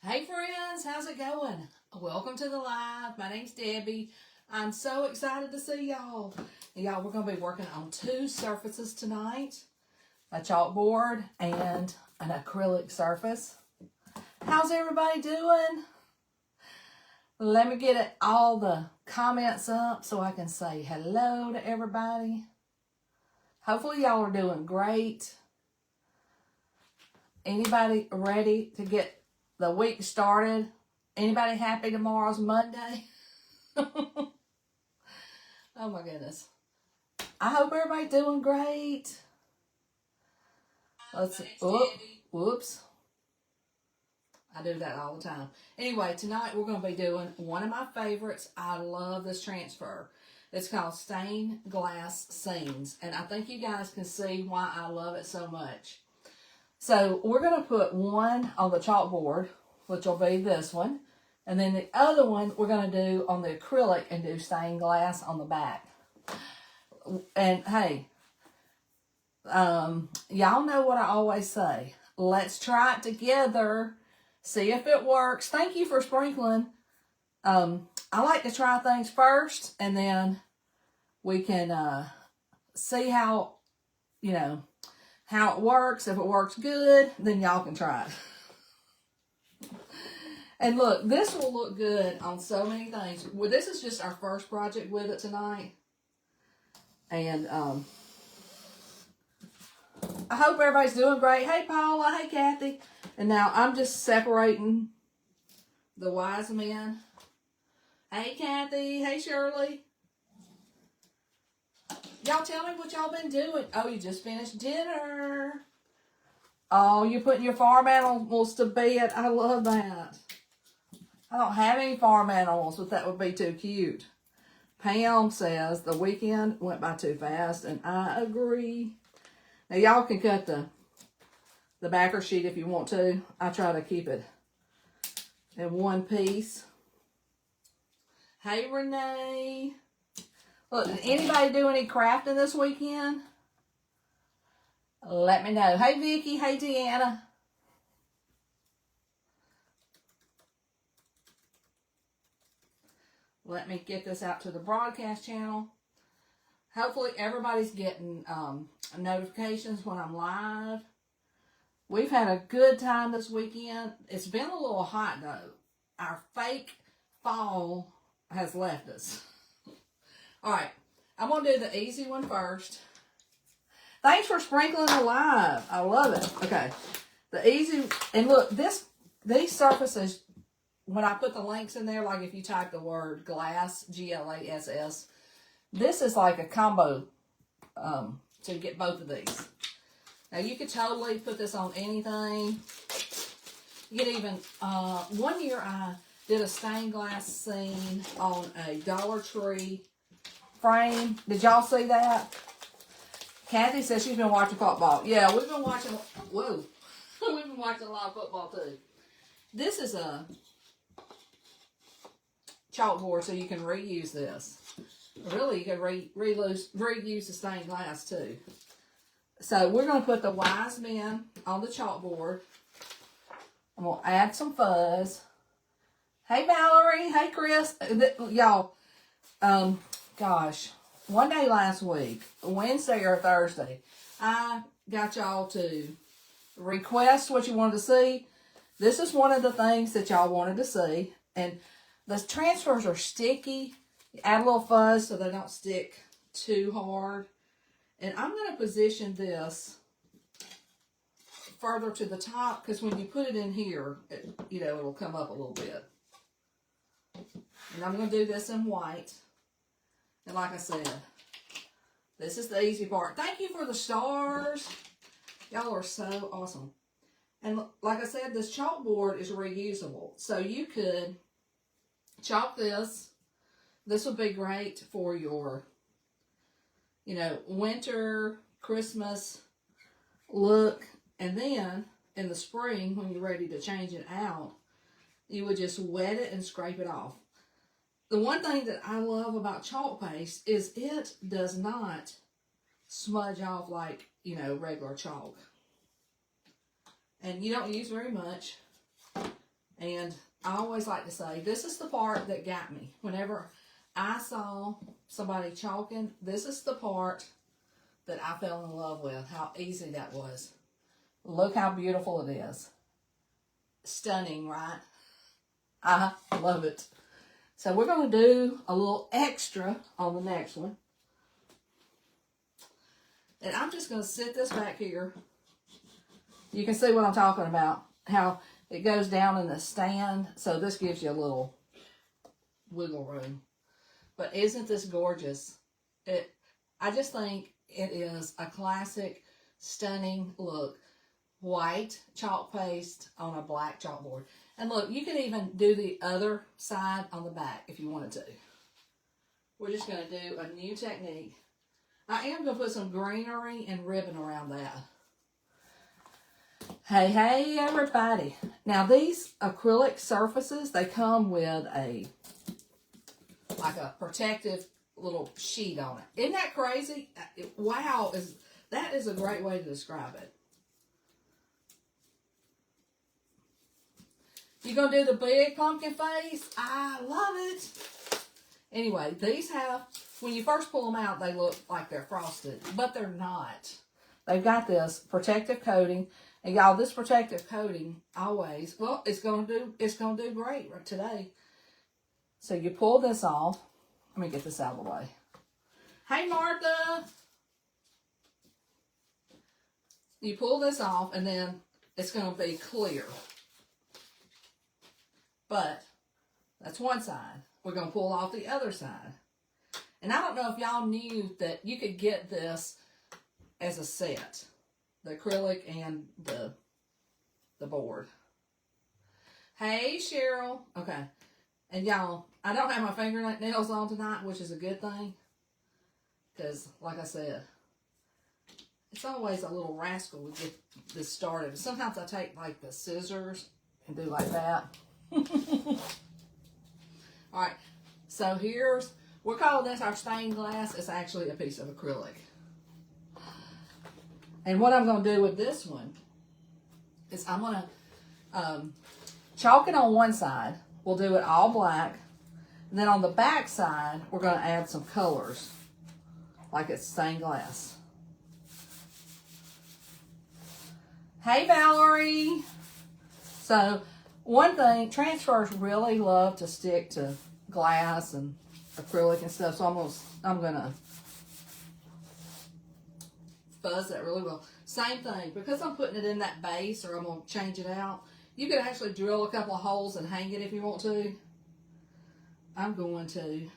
Hey friends, how's it going? Welcome to the live. My name's Debbie. I'm so excited to see y'all. Y'all, we're going to be working on two surfaces tonight. A chalkboard and an acrylic surface. How's everybody doing? Let me get all the comments up so I can say hello to everybody. Hopefully y'all are doing great. Anybody ready to get the week started? Anybody happy tomorrow's Monday? Oh my goodness. I hope everybody's doing great. Let's see. Whoops. I do that all the time. Anyway, tonight we're going to be doing one of my favorites. I love this transfer. It's called Stained Glass Scenes. And I think you guys can see why I love it so much. So we're going to put one on the chalkboard, which will be this one. And then the other one we're going to do on the acrylic and do stained glass on the back. And hey, y'all know what I always say. Let's try it together. See if it works. Thank you for sprinkling. I like to try things first, and then we can see how, how it works. If it works good, then y'all can try it. And look, this will look good on so many things. Well, this is just our first project with it tonight. And I hope everybody's doing great. Hey, Paula. Hey, Kathy. And now I'm just separating the wise men. Hey, Kathy. Hey, Shirley. Y'all tell me what y'all been doing. Oh, you just finished dinner. Oh, you're putting your farm animals to bed. I love that. I don't have any farm animals, but that would be too cute. Pam says the weekend went by too fast, and I agree. Now, y'all can cut the backer sheet if you want to. I try to keep it in one piece. Hey, Renee. Look, did anybody do any crafting this weekend? Let me know. Hey, Vicki. Hey, Deanna. Let me get this out to the broadcast channel. Hopefully everybody's getting notifications when I'm live. We've had a good time this weekend. It's been a little hot though. Our fake fall has left us. All right, I'm going to do the easy one first. Thanks for sprinkling the live. I love it. Okay, the easy, and look, these surfaces, when I put the links in there, like if you type the word glass, G-L-A-S-S, this is like a combo to get both of these. Now, you could totally put this on anything. You could even, one year I did a stained glass scene on a Dollar Tree frame. Did y'all see that? Kathy says she's been watching football. Yeah, we've been watching, whoa. We've been watching a lot of football too. This is a chalkboard, so you can reuse this. Really, you can reuse the stained glass too. So we're going to put the wise men on the chalkboard. I'm going to add some fuzz. Hey, Valerie. Hey, Chris. Y'all, gosh, one day last week, Wednesday or Thursday, I got y'all to request what you wanted to see. This is one of the things that y'all wanted to see. And the transfers are sticky. You add a little fuzz so they don't stick too hard. And I'm going to position this further to the top because when you put it in here, it'll come up a little bit. And I'm going to do this in white. And like I said, this is the easy part. Thank you for the stars. Y'all are so awesome. And like I said, this chalkboard is reusable. So you could chalk this. This would be great for your, winter, Christmas look. And then in the spring, when you're ready to change it out, you would just wet it and scrape it off. The one thing that I love about chalk paste is it does not smudge off like, regular chalk. And you don't use very much. And I always like to say, this is the part that got me. Whenever I saw somebody chalking, this is the part that I fell in love with, how easy that was. Look how beautiful it is. Stunning, right? I love it. So we're going to do a little extra on the next one. And I'm just going to sit this back here. You can see what I'm talking about. How it goes down in the stand. So this gives you a little wiggle room. But isn't this gorgeous? I just think it is a classic, stunning look. White chalk paste on a black chalkboard. And look, you can even do the other side on the back if you wanted to. We're just going to do a new technique. I am going to put some greenery and ribbon around that. Hey, hey, everybody. Now, these acrylic surfaces, they come with like a protective little sheet on it. Isn't that crazy? Wow, that is a great way to describe it. You're going to do the big pumpkin face? I love it. Anyway, these have, when you first pull them out, they look like they're frosted, but they're not. They've got this protective coating. And y'all, this protective coating always, well, it's going to do great right today. So you pull this off. Let me get this out of the way. Hey, Martha. You pull this off, and then it's going to be clear. But that's one side. We're going to pull off the other side. And I don't know if y'all knew that you could get this as a set. The acrylic and the board. Hey, Cheryl. Okay. And y'all, I don't have my fingernails on tonight, which is a good thing. Because, like I said, it's always a little rascal to get this started. Sometimes I take, like, the scissors and do like that. Alright, so we're calling this our stained glass. It's actually a piece of acrylic. And what I'm going to do with this one is I'm going to chalk it on one side. We'll do it all black. And then on the back side, we're going to add some colors, like it's stained glass. Hey, Valerie. So, one thing, transfers really love to stick to glass and acrylic and stuff, so I'm gonna fuzz that really well. Same thing, because I'm putting it in that base, or I'm gonna change it out. You could actually drill a couple of holes and hang it if you want to. I'm going to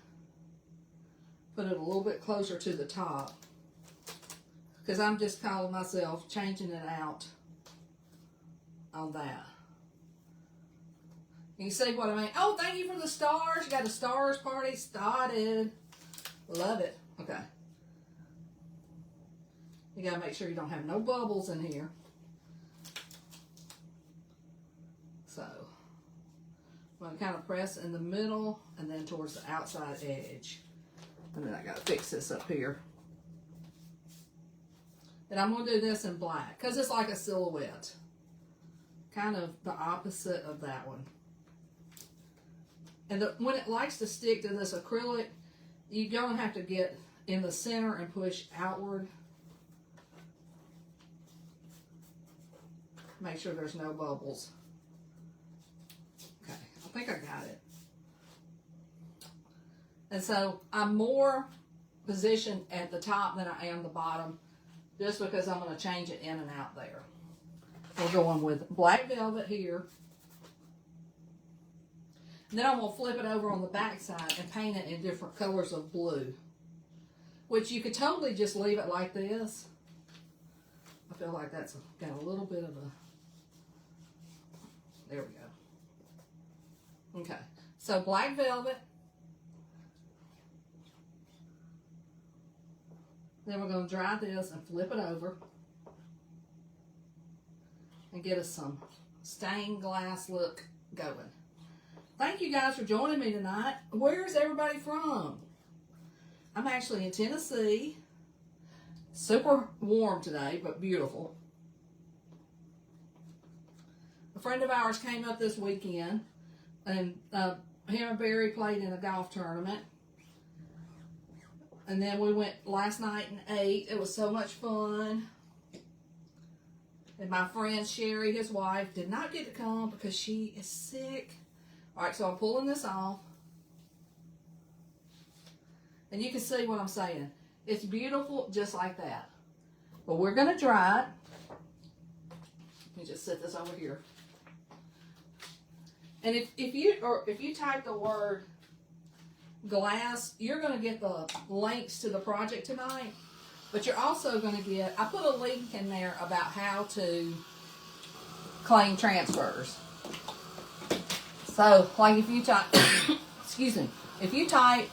put it a little bit closer to the top, because I'm just calling myself changing it out on that. You see what I mean? Oh, thank you for the stars. You got a stars party started. Love it. Okay. You got to make sure you don't have no bubbles in here. So, I'm going to kind of press in the middle and then towards the outside edge. And then I got to fix this up here. And I'm going to do this in black because it's like a silhouette. Kind of the opposite of that one. And when it likes to stick to this acrylic, you're going to have to get in the center and push outward. Make sure there's no bubbles. Okay, I think I got it. And so I'm more positioned at the top than I am the bottom, just because I'm going to change it in and out there. We're going with black velvet here. And then I'm going to flip it over on the back side and paint it in different colors of blue. Which you could totally just leave it like this. I feel like that's got a little bit of a... There we go. Okay. So black velvet. Then we're going to dry this and flip it over. And get us some stained glass look going. Thank you guys for joining me tonight. Where's everybody from? I'm actually in Tennessee. Super warm today, but beautiful. friend of ours came up this weekend, and him and Barry played in a golf tournament. And then we went last night and ate. It was so much fun. And my friend Sherry, his wife, did not get to come because she is sick. All right, so I'm pulling this off. And you can see what I'm saying. It's beautiful just like that. But we're going to dry it. Let me just set this over here. And if you type the word glass, you're going to get the links to the project tonight. But you're also going to get, I put a link in there about how to claim transfers. So, like if you type, excuse me, if you type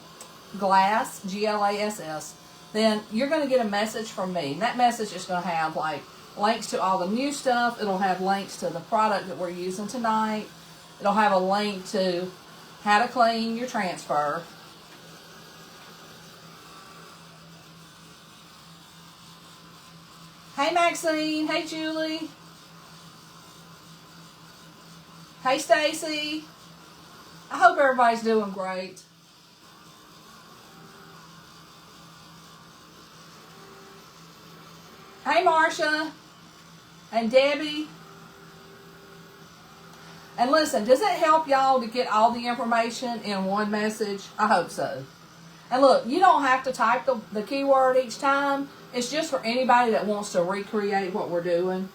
glass, G-L-A-S-S, then you're going to get a message from me. And that message is going to have like links to all the new stuff. It'll have links to the product that we're using tonight. It'll have a link to how to claim your transfer. Hey Maxine, hey Julie. Hey Stacy. I hope everybody's doing great. Hey Marsha and Debbie. And listen, does it help y'all to get all the information in one message? I hope so. And look, you don't have to type the keyword each time. It's just for anybody that wants to recreate what we're doing.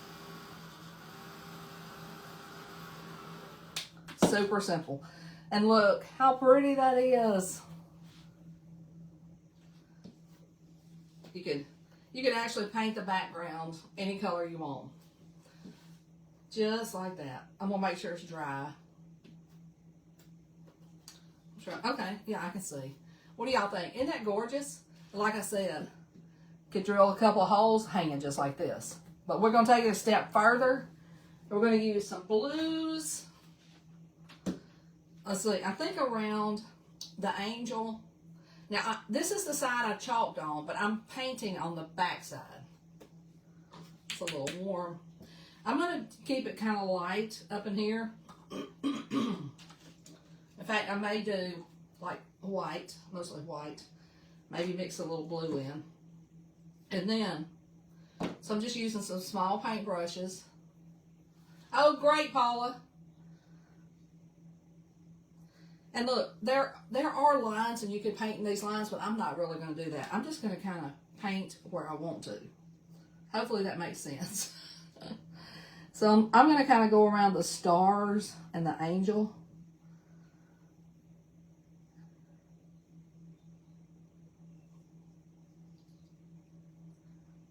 Super simple. And look how pretty that is. You could actually paint the background any color you want. Just like that. I'm going to make sure it's dry. Okay, yeah, I can see. What do y'all think? Isn't that gorgeous? Like I said, could drill a couple of holes hanging just like this. But we're going to take it a step further. We're going to use some blues. Let's see, I think around the angel. Now, this is the side I chalked on, but I'm painting on the back side. It's a little warm. I'm going to keep it kind of light up in here. In fact, I may do like white, mostly white. Maybe mix a little blue in. And then, so I'm just using some small paint brushes. Oh, great, Paula. And look, there are lines, and you could paint in these lines, but I'm not really going to do that. I'm just going to kind of paint where I want to. Hopefully that makes sense. So I'm going to kind of go around the stars and the angel.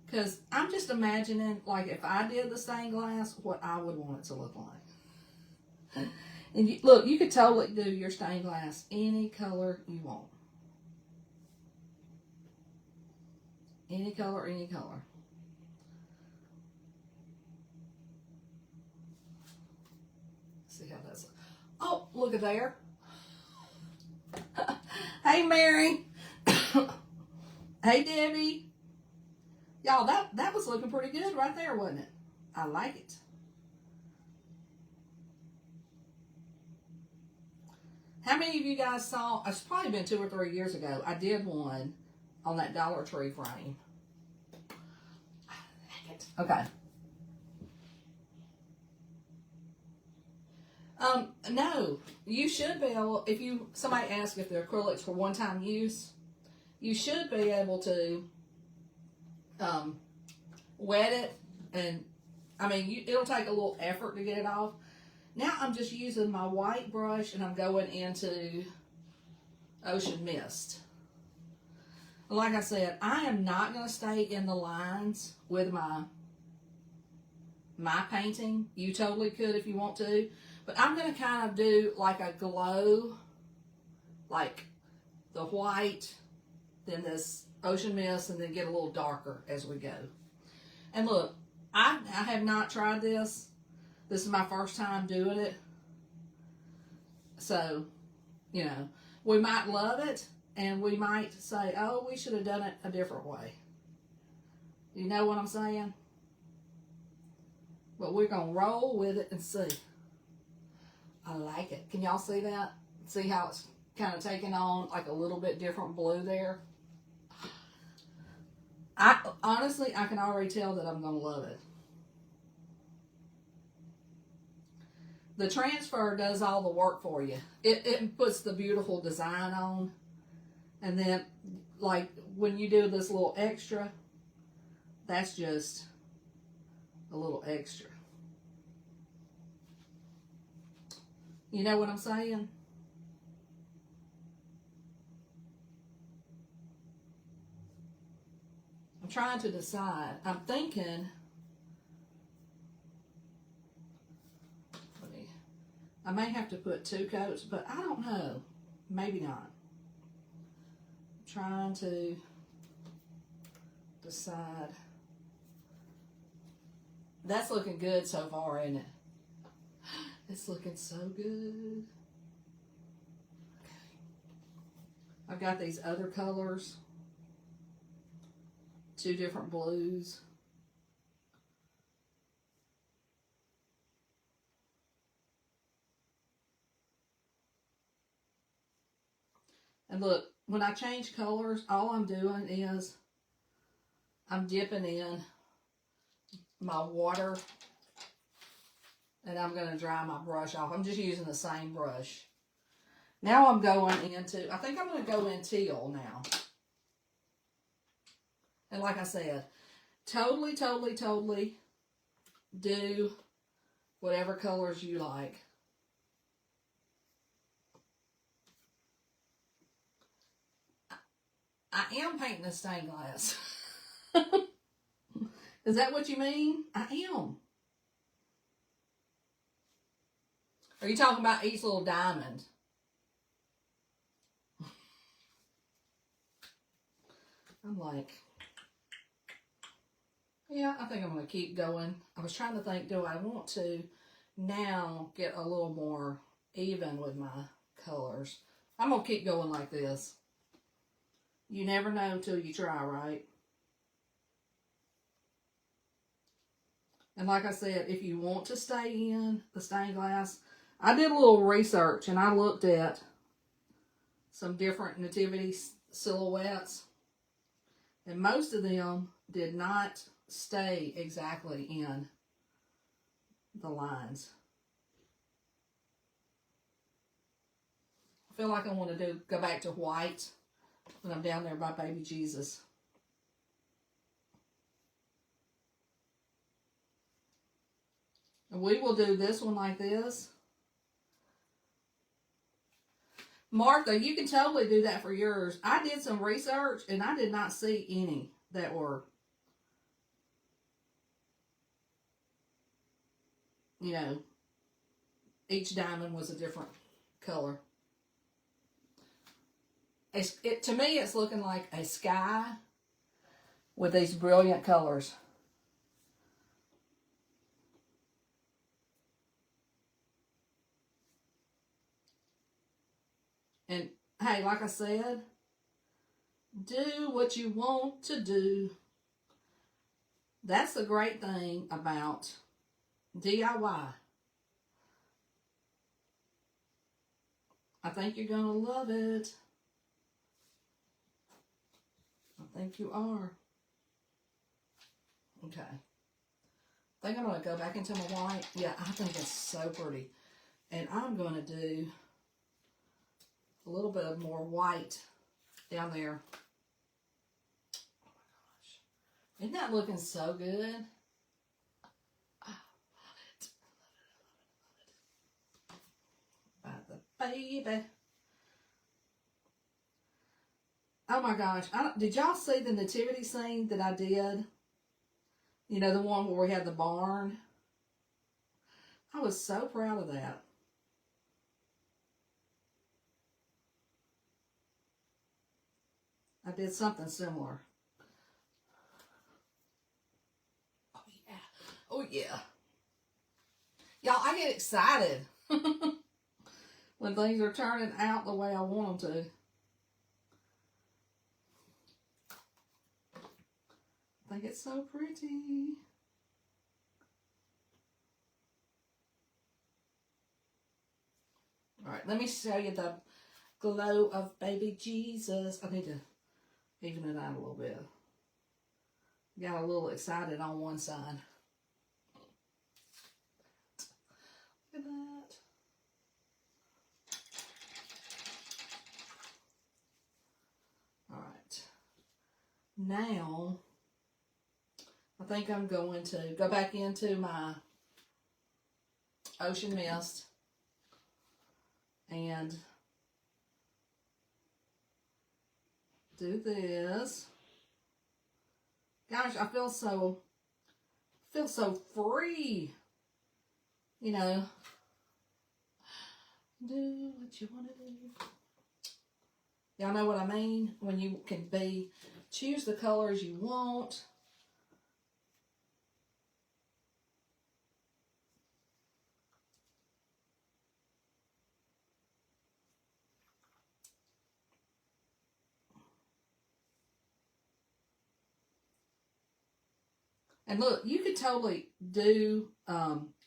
Because I'm just imagining, like, if I did the stained glass, what I would want it to look like. And look, you could totally do your stained glass any color you want. Any color, any color. See how that's... Oh, look at there. Hey, Mary. Hey, Debbie. Y'all, that was looking pretty good right there, wasn't it? I like it. How many of you guys saw, it's probably been 2 or 3 years ago, I did one on that Dollar Tree frame. Okay. No, you should be able, if somebody asks if they're acrylics for one-time use, you should be able to wet it, and I mean, it'll take a little effort to get it off. Now I'm just using my white brush, and I'm going into Ocean Mist. Like I said, I am not going to stay in the lines with my painting. You totally could if you want to. But I'm going to kind of do like a glow, like the white, then this Ocean Mist, and then get a little darker as we go. And look, I have not tried this. This is my first time doing it. So, you know, we might love it, and we might say, oh, we should have done it a different way. You know what I'm saying? But we're going to roll with it and see. I like it. Can y'all see that? See how it's kind of taking on like a little bit different blue there? Honestly, I can already tell that I'm going to love it. The transfer does all the work for you. It puts the beautiful design on. And then, like, when you do this little extra, that's just a little extra. You know what I'm saying? I'm trying to decide. I'm thinking, I may have to put 2 coats, but I don't know. Maybe not. I'm trying to decide. That's looking good so far, isn't it? It's looking so good. Okay. I've got these other colors. 2 different blues. And look, when I change colors, all I'm doing is I'm dipping in my water and I'm going to dry my brush off. I'm just using the same brush. Now I'm going into, I think I'm going to go in teal now. And like I said, totally do whatever colors you like. I am painting the stained glass. Is that what you mean? I am. Are you talking about each little diamond? I'm like, yeah, I think I'm going to keep going. I was trying to think, do I want to now get a little more even with my colors? I'm going to keep going like this. You never know till you try, right? And like I said, if you want to stay in the stained glass, I did a little research and I looked at some different nativity silhouettes. And most of them did not stay exactly in the lines. I feel like I want to go back to white when I'm down there by baby Jesus. And we will do this one like this. Martha, you can totally do that for yours. I did some research and I did not see any that were, you know, each diamond was a different color. To me, it's looking like a sky with these brilliant colors. And hey, like I said, do what you want to do. That's the great thing about DIY. I think you're going to love it. I think you are. Okay. I think I'm going to go back into my white. Yeah, I think it's so pretty. And I'm going to do a little bit of more white down there. Oh my gosh. Isn't that looking so good? I love it. I love it. By the baby. Oh my gosh. Did y'all see the nativity scene that I did? You know, the one where we had the barn? I was so proud of that. I did something similar. Oh yeah. Oh yeah. Y'all, I get excited when things are turning out the way I want them to. I think it's so pretty. right, let me show you the glow of baby Jesus. I need to even it out a little bit. Got a little excited on one side. Look at that. All right. Now, I think I'm going to go back into my Ocean Mist and do this. Gosh, I feel so free. You know, do what you want to do. Y'all know what I mean? When you can choose the colors you want. And look, you could totally do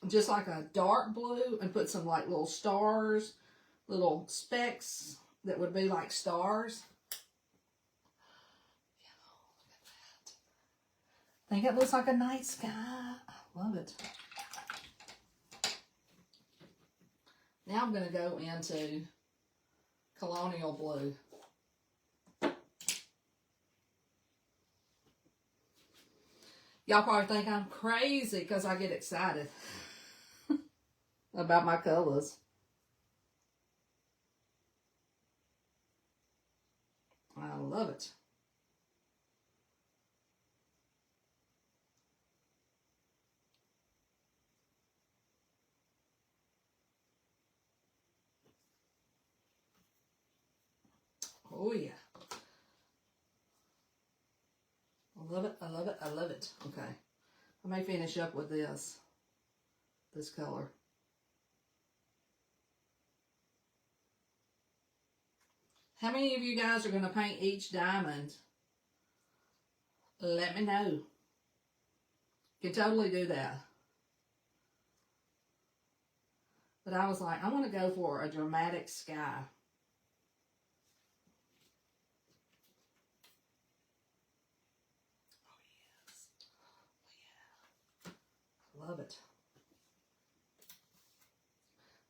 just like a dark blue and put some like little stars, little specks that would be like stars. I think it looks like a night sky. I love it. Now I'm going to go into Colonial Blue. Y'all probably think I'm crazy because I get excited about my colors. I love it. Oh yeah. I love it, I love it, I love it. Okay. I may finish up with this color. How many of you guys are going to paint each diamond? Let me know. You can totally do that. But I was like, I want to go for a dramatic sky. Love it.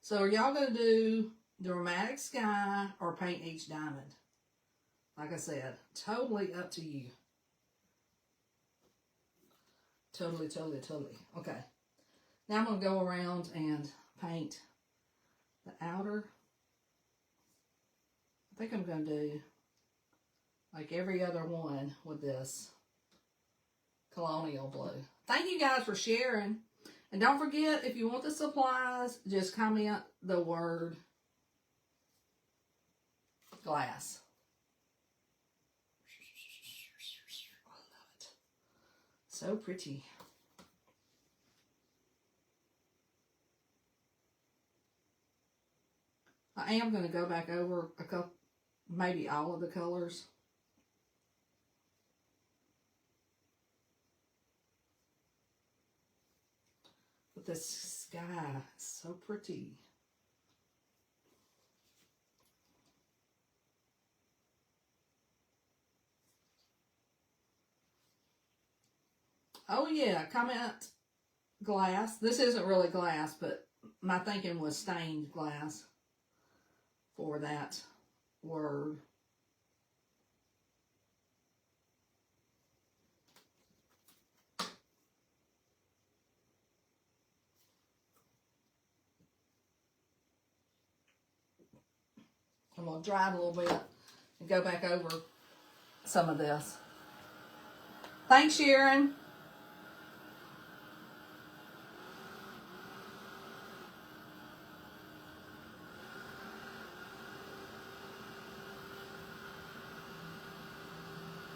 So are y'all going to do dramatic sky or paint each diamond? Like I said, totally up to you. Totally, totally, totally. Okay. Now I'm going to go around and paint the outer. I think I'm going to do like every other one with this Colonial Blue. Thank you guys for sharing. And don't forget, if you want the supplies, just comment the word glass. I love it. So pretty. I am going to go back over a couple, maybe all of the colors. But this sky is so pretty. Oh yeah, comment glass. This isn't really glass, but my thinking was stained glass for that word. I'm going to dry it a little bit and go back over some of this. Thanks, Sharon.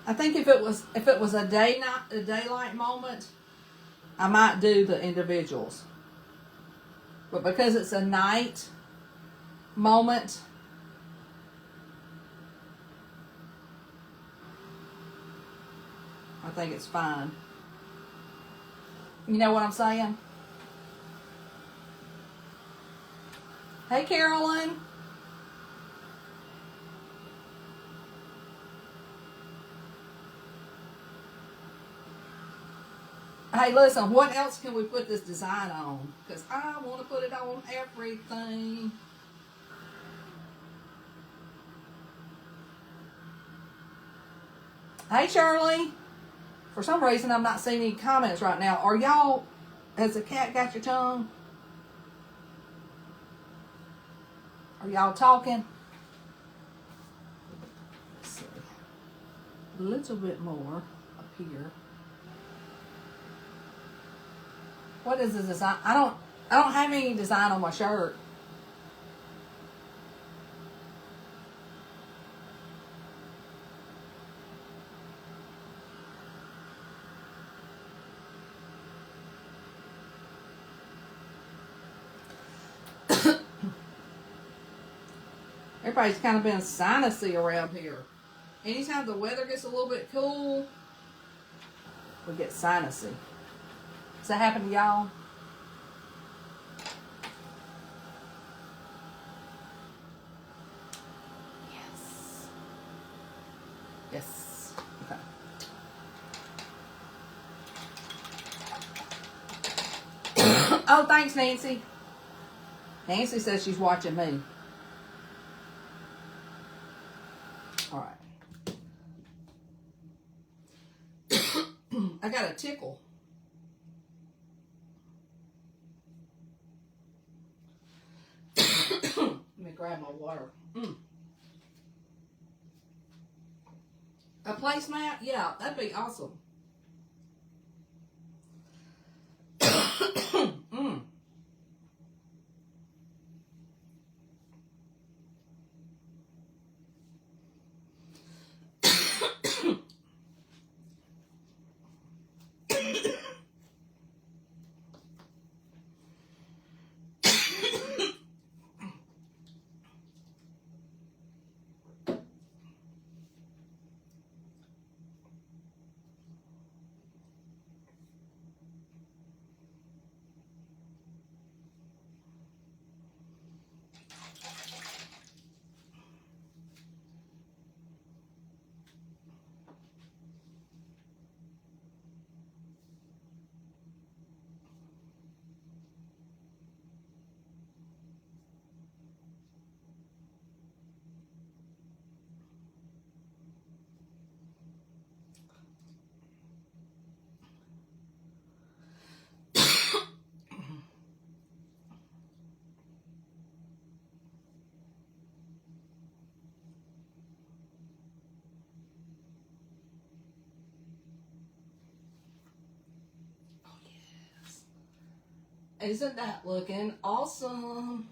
I think if it was a daylight moment, I might do the individuals. But because it's a night moment, I think it's fine. You know what I'm saying? Hey, Carolyn. Hey, listen, what else can we put this design on? Because I want to put it on everything. Hey, Shirley. For some reason, I'm not seeing any comments right now. Are y'all, has the cat got your tongue? Are y'all talking? Let's see. A little bit more up here. What is the design? I don't have any design on my shirt. Everybody's kind of been sinusy around here. Anytime the weather gets a little bit cool, we get sinusy. Does that happen to y'all? Yes. Yes. Okay. Oh, thanks, Nancy. Nancy says she's watching me. All right. I got a tickle. Let me grab my water. A placemat? Yeah, that'd be awesome. Isn't that looking awesome?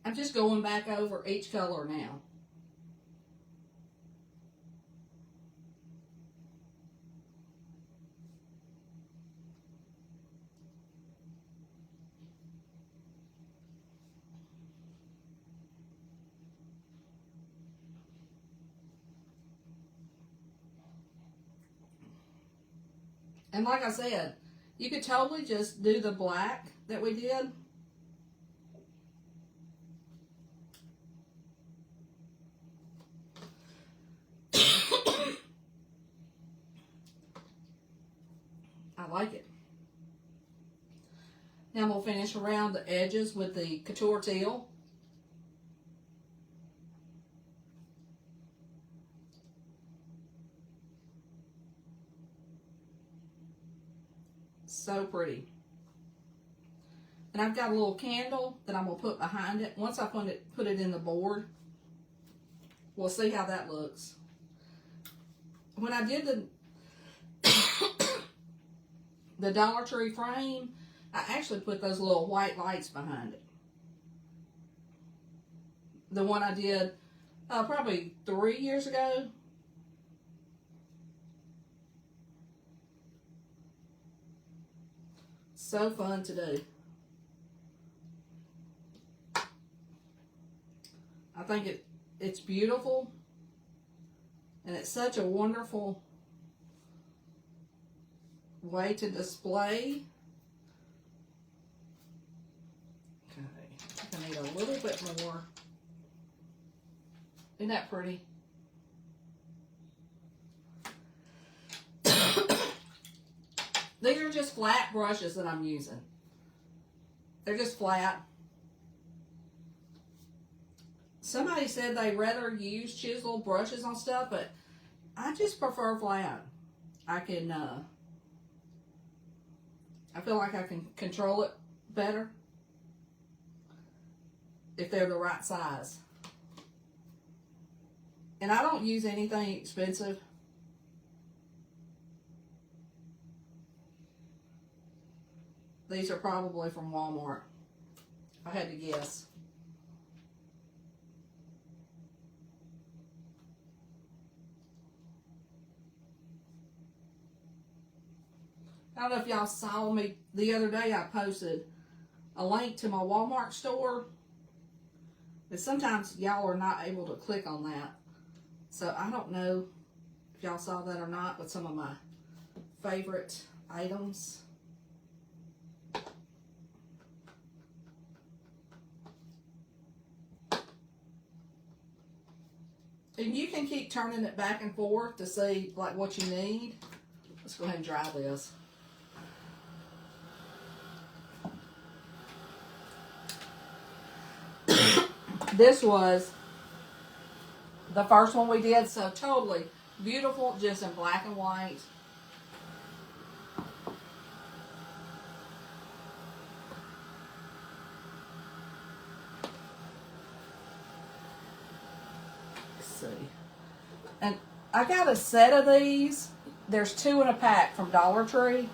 I'm just going back over each color now. And like I said, you could totally just do the black that we did. I like it. Now we'll finish around the edges with the Couture teal. So pretty. And I've got a little candle that I'm going to put behind it. Once I put it in the board, we'll see how that looks. When I did the Dollar Tree frame, I actually put those little white lights behind it. The one I did probably 3 years ago. So fun to do. I think it's beautiful, and it's such a wonderful way to display. Okay. need a little bit more. Isn't that pretty? These are just flat brushes that I'm using. They're just flat. Somebody said they rather use chisel brushes on stuff, but I just prefer flat. I feel like I can control it better if they're the right size. And I don't use anything expensive. These are probably from Walmart, if I had to guess. I don't know if y'all saw me the other day. I posted a link to my Walmart store. But sometimes y'all are not able to click on that. So I don't know if y'all saw that or not, with some of my favorite items. And you can keep turning it back and forth to see like what you need. Let's go ahead and dry this. This was the first one we did, so totally beautiful, just in black and white. Let's see. And I got a set of these. There's 2 in a pack from Dollar Tree.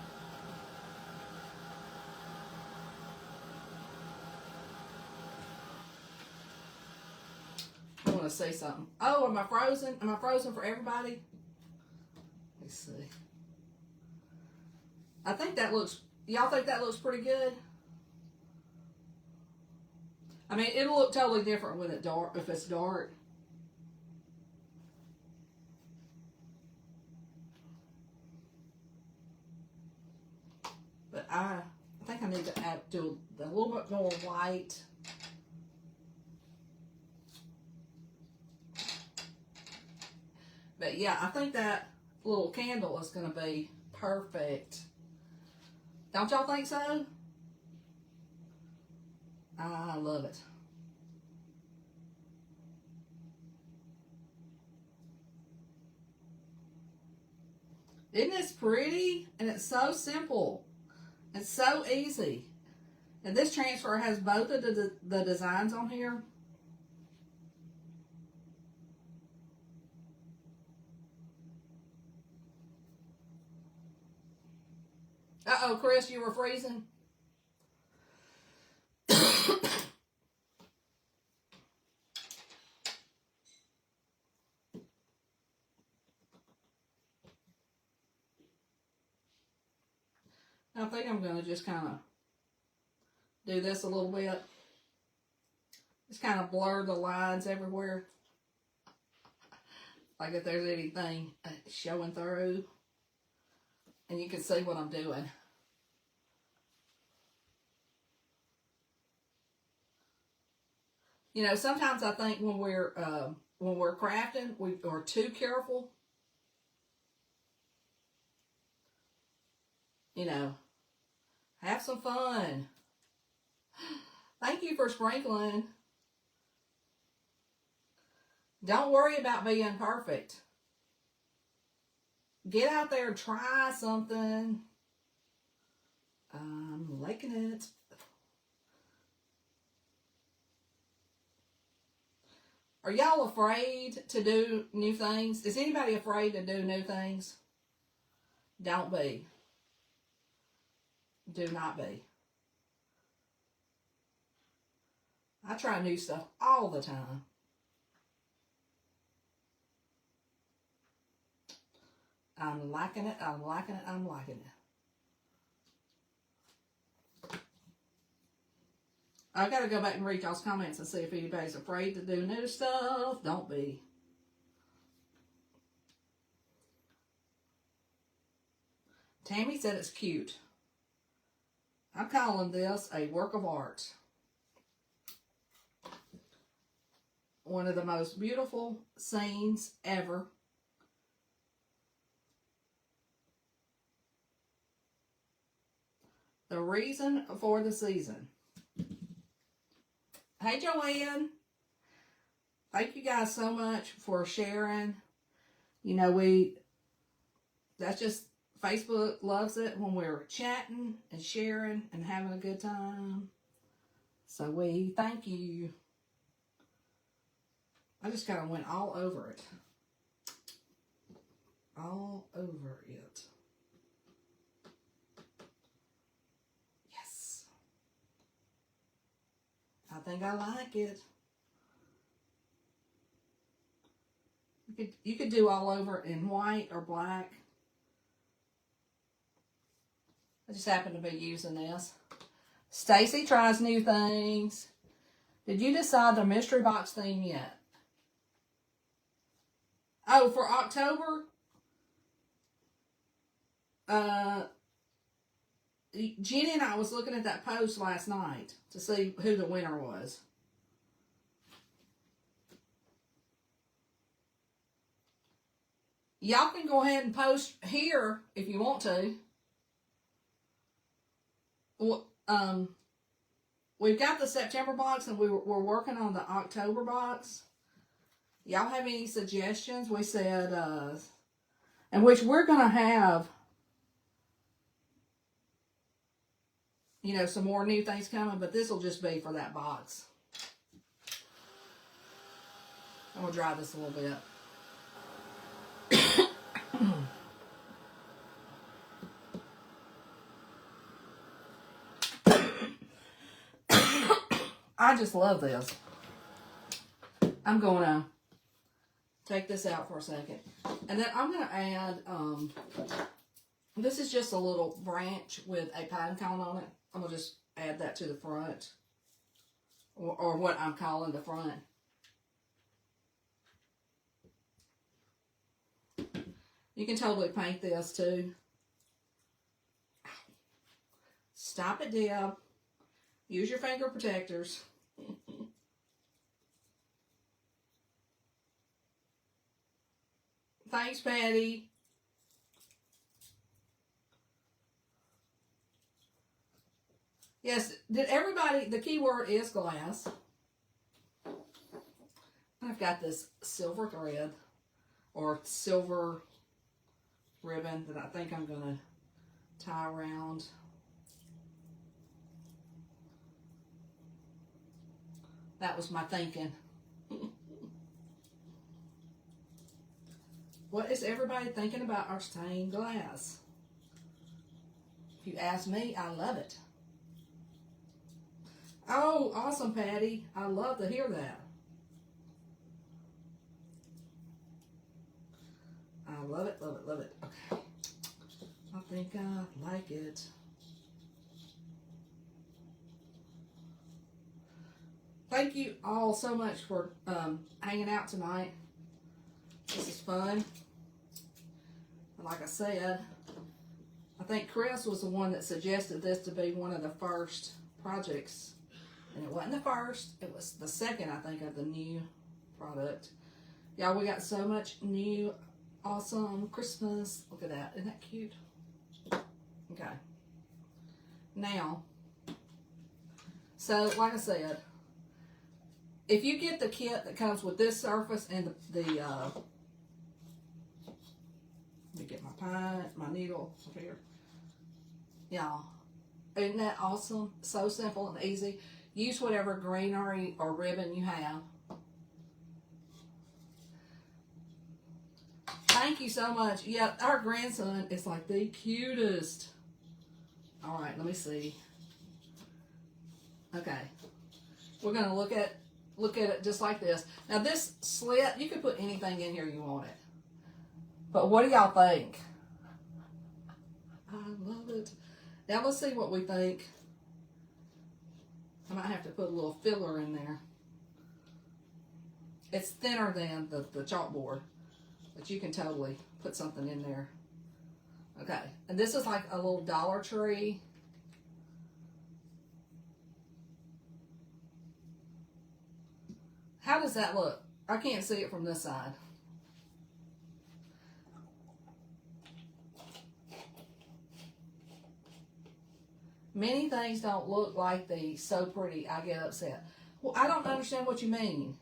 I want to say something. Oh, am I frozen? Am I frozen for everybody? Let's see. I think that looks, y'all think that looks pretty good? I mean, it'll look totally different when it's dark, if it's dark. But I think I need to do a little bit more white. But yeah, I think that little candle is going to be perfect. Don't y'all think so? I love it. Isn't this pretty? And it's so simple. It's so easy. And this transfer has both of the designs on here. Uh-oh, Chris, you were freezing? I think I'm going to just kind of do this a little bit. Just kind of blur the lines everywhere. Like if there's anything showing through. And you can see what I'm doing. You know, sometimes I think when we're crafting, we are too careful. You know, have some fun. Thank you for sprinkling. Don't worry about being perfect. Get out there and try something. I'm liking it. Are y'all afraid to do new things? Is anybody afraid to do new things? Don't be. Do not be. I try new stuff all the time. I'm liking it, I'm liking it, I'm liking it. I gotta go back and read y'all's comments and see if anybody's afraid to do new stuff. Don't be. Tammy said it's cute. I'm calling this a work of art. one of the most beautiful scenes ever. The reason for the season. Hey, Joanne. Thank you guys so much for sharing. You know, that's just, Facebook loves it when we're chatting and sharing and having a good time. So we thank you. I just kind of went all over it. All over it. Yes. I think I like it. You could do all over in white or black. I just happen to be using this. Stacy tries new things. Did you decide the mystery box theme yet? Oh, for October? Jenny and I was looking at that post last night to see who the winner was. Y'all can go ahead and post here if you want to. Well, we've got the September box and we're working on the October box. Y'all have any suggestions? We said, and which we're going to have, you know, some more new things coming, but this will just be for that box. I'm going to dry this a little bit. I just love this. I'm going to take this out for a second. And then I'm going to add, this is just a little branch with a pine cone on it. I'm going to just add that to the front. Or what I'm calling the front. You can totally paint this too. Stop it, Deb. Use your finger protectors. Thanks, Patty. Yes, did everybody, the key word is glass. I've got this silver thread or silver ribbon that I think I'm going to tie around. That was my thinking. What is everybody thinking about our stained glass? If you ask me, I love it. Oh, awesome, Patty. I love to hear that. I love it, love it, love it. Okay. I think I like it. Thank you all so much for hanging out tonight. This is fun. And like I said, I think Chris was the one that suggested this to be one of the first projects. And it wasn't the first, it was the second, I think, of the new product. Y'all, we got so much new, awesome Christmas. Look at that. Isn't that cute? Okay. Now, so like I said, if you get the kit that comes with this surface and let me get my needle over here. Y'all, isn't that awesome? So simple and easy. Use whatever greenery or ribbon you have. Thank you so much. Yeah, our grandson is like the cutest. All right, let me see. Okay. We're going to look at it just like this. Now this slit, you can put anything in here you want it. But what do y'all think? I love it. Now let's see what we think. I might have to put a little filler in there. It's thinner than the chalkboard, but you can totally put something in there. Okay, and this is like a little Dollar Tree. How does that look? I can't see it from this side. Many things don't look like these. So pretty, I get upset. Well, I don't understand what you mean.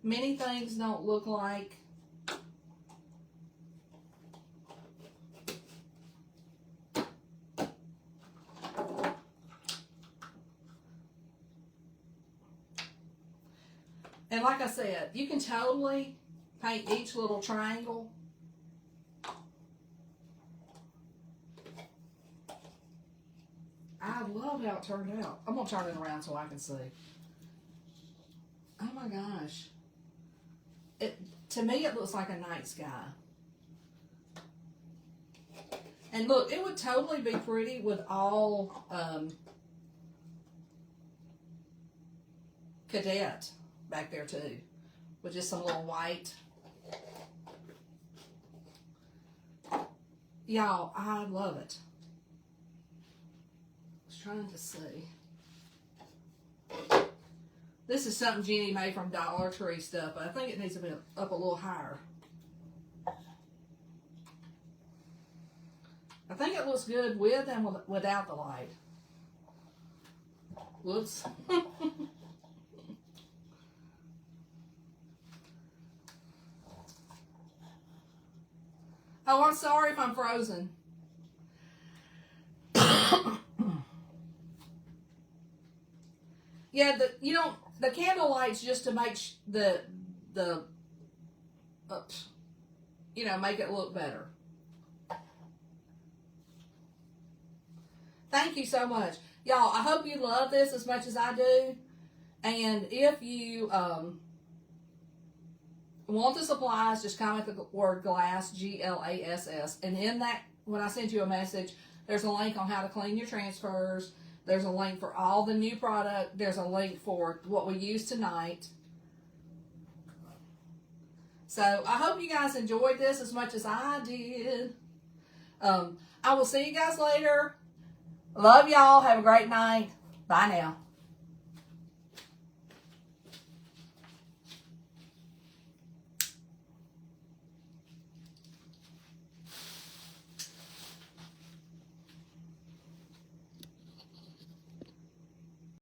Many things don't look like. And like I said, you can totally paint each little triangle. I love how it turned out. I'm going to turn it around so I can see. Oh my gosh. To me, it looks like a night sky. And look, it would totally be pretty with all cadet back there too. With just some little white. Y'all, I love it. I was trying to see. This is something Jenny made from Dollar Tree stuff, but I think it needs to be up a little higher. I think it looks good with and without the light. Whoops. Oh, I'm sorry if I'm frozen. Yeah, the candle light's just to make make it look better. Thank you so much. Y'all, I hope you love this as much as I do. And if you want the supplies, just comment the word glass, GLASS. And in that, when I send you a message, there's a link on how to clean your transfers. There's a link for all the new product. There's a link for what we use tonight. So I hope you guys enjoyed this as much as I did. I will see you guys later. Love y'all. Have a great night. Bye now.